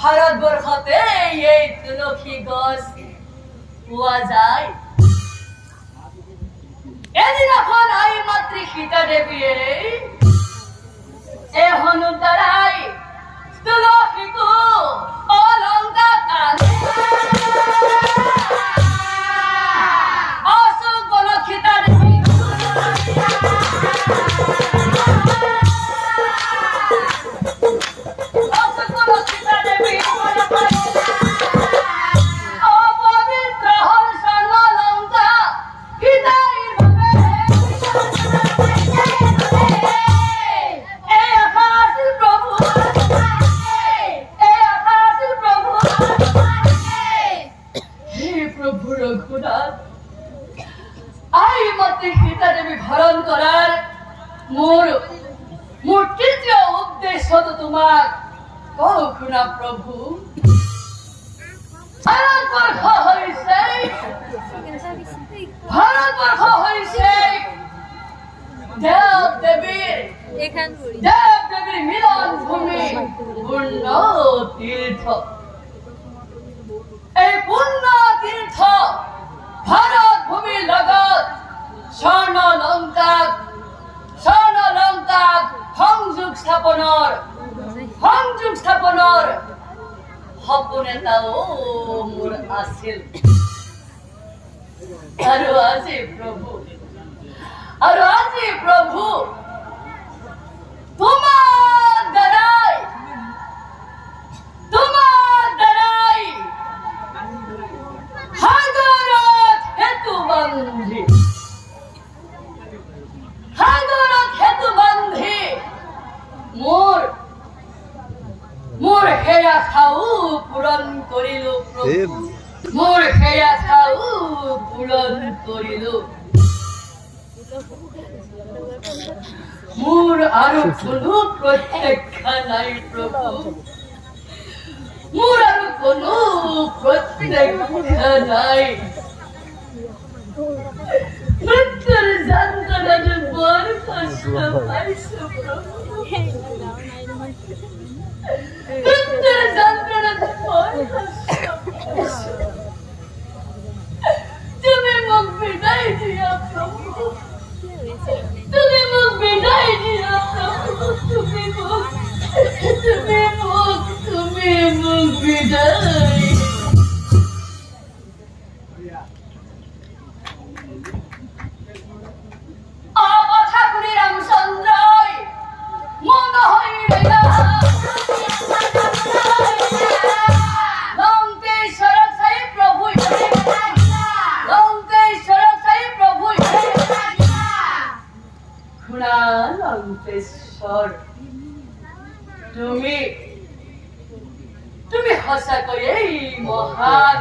ভাৰতবৰ্ষতে এই তুলসী গছ পোৱা যায়। এদিনাখন আই মাতৃ সীতা দেৱীয়ে এই হনুৰ দ্বাৰাই তুলসীকো অলংকাৰ অশোক বনত সীতা দেৱী প্ৰভু ভাৰতবৰ্ষ হৈছে দেৱ দেৱীৰ মিলন ভূমি পূৰ্ণ তীৰ্থ। এই পূৰ্ণ তীৰ্থ ভাৰত ভূমিৰ লগত স্বৰ্ণ লংকাক সংযোগ স্থাপনৰ সপোন এটাও মোৰ আছিল। আৰু আজি প্ৰভু তোমাৰ দ্বাৰাই সাগৰত সেতু বান্ধি মোৰ সেয়া খাও পূৰণ কৰিলো প্ৰভু, মোৰ সেয়া খাও পূৰণ কৰিলো। মোৰ আৰু কোনো প্ৰত্যাখ্যা নাই প্ৰভু, মোৰ আৰু কোনো প্ৰত্যাখ্যা নাই। মৃত্যুৰ যন্ত্ৰণাটো বৰ কষ্ট পাইছো প্ৰভু, মৃত্যুৰ যন্ত্ৰণাটো বৰ কষ্ট পাইছো। তুমি মোক বিদায় দিয়া প্ৰভু, তুমি মোক বিদায় দিয়া প্ৰভু, তুমি মোক বিদায়। কথা শুনি ৰামচন্দ্ৰই মন হৈ লংকেশ্বৰক চাই প্ৰভু শুনা লংকেশ্বৰ, তুমি সঁচাকৈয়ে মহান,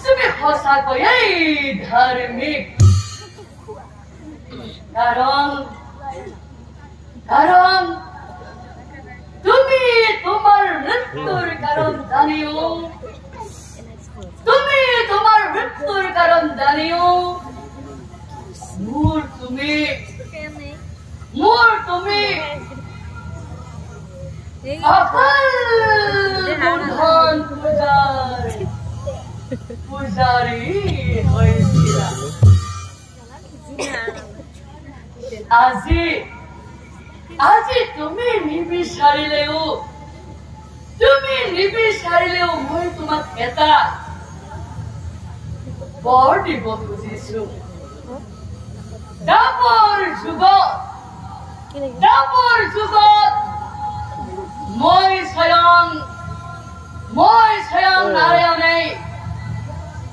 তুমি সঁচাকৈয়ে ধাৰ্মিক। কাৰণ তুমি তোমাৰ মৃত্যুৰ কাৰণ জানিও মোৰ তুমি অকল বুধন পূজাৰী হৈছিলা। আজি তুমি নিবিচাৰিলেও মই তোমাক এটা বৰ দিব খুজিছো। দাপৰ যুগত মই স্বয়ং নাৰায়ণে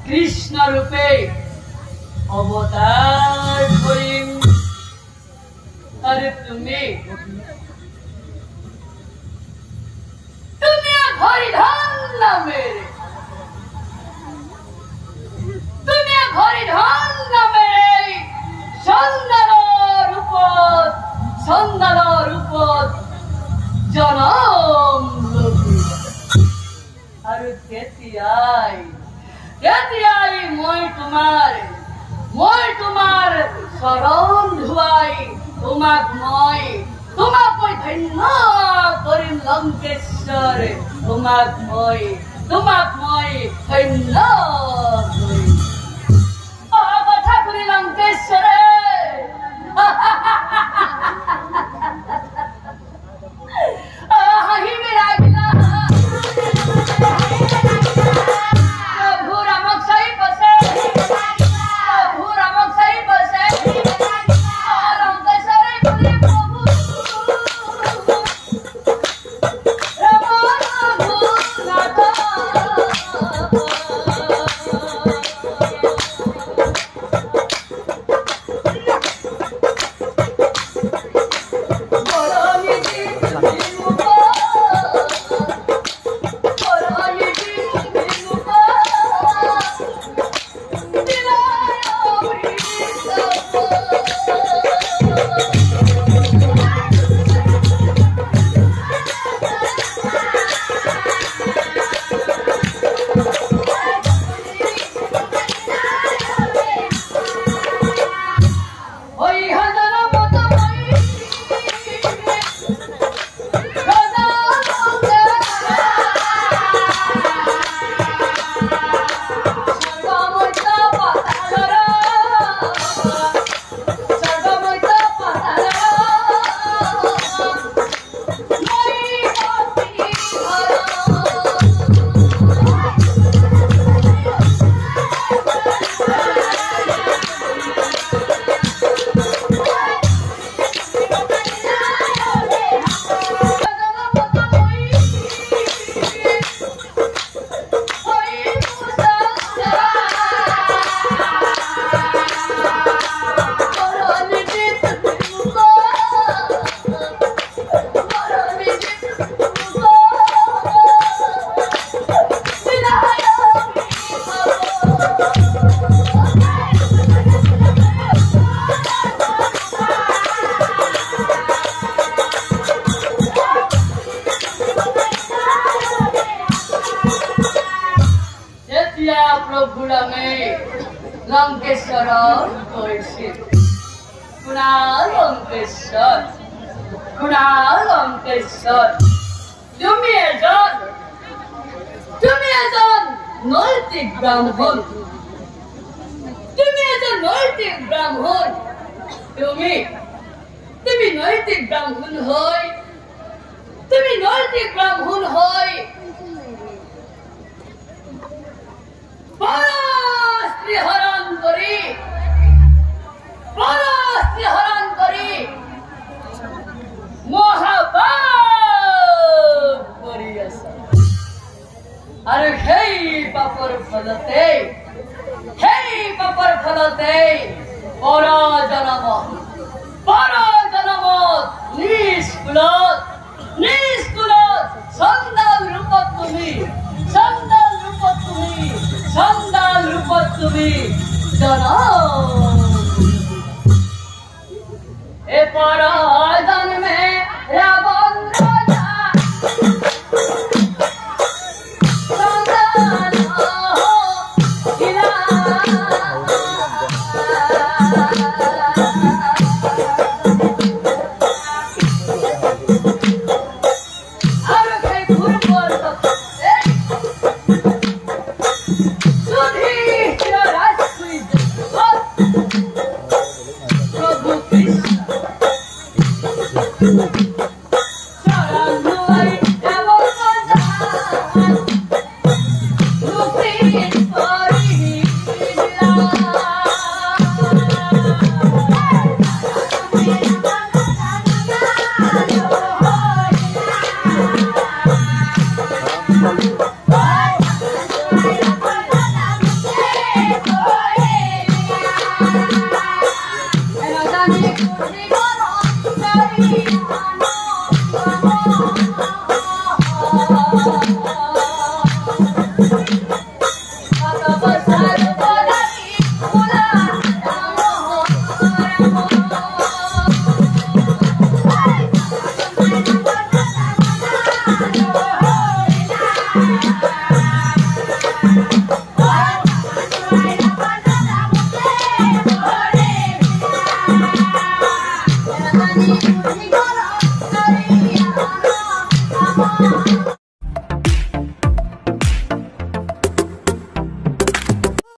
কৃষ্ণ ৰূপে অৱতাৰ কৰিম, আৰু তুমি হৰিধন নামেৰে চন্দালৰ ৰূপত জনম লবি। আৰু তেতিয়াই মই তোমাৰ চৰণ ধুৱাই তোমাক মই ধন্য কৰিম লঙ্কেশ্বর তোমাক মই ধন্য করি কথা করি লঙ্কেশ্বরে হাহিবে লাগিলা প্রভু রামক সাই বসে লঙ্কেশ্বরে বলি প্রভু লঙ্কেশ্বর কৈশিক কুণাল লঙ্কেশ্বর তুমি এজন নৈতিক ব্রাহ্মণ তুমি নৈতিক ব্রাহ্মণ হই স্ত্রী হরণ করি মহাপাপ করিয়াছে আর সেই পাপৰ ফলতে পৰ জনমত নিষ্কুলত চন্দাল ৰূপত তুমি এ পৰ জন্মে ৰাবণ ৰাজা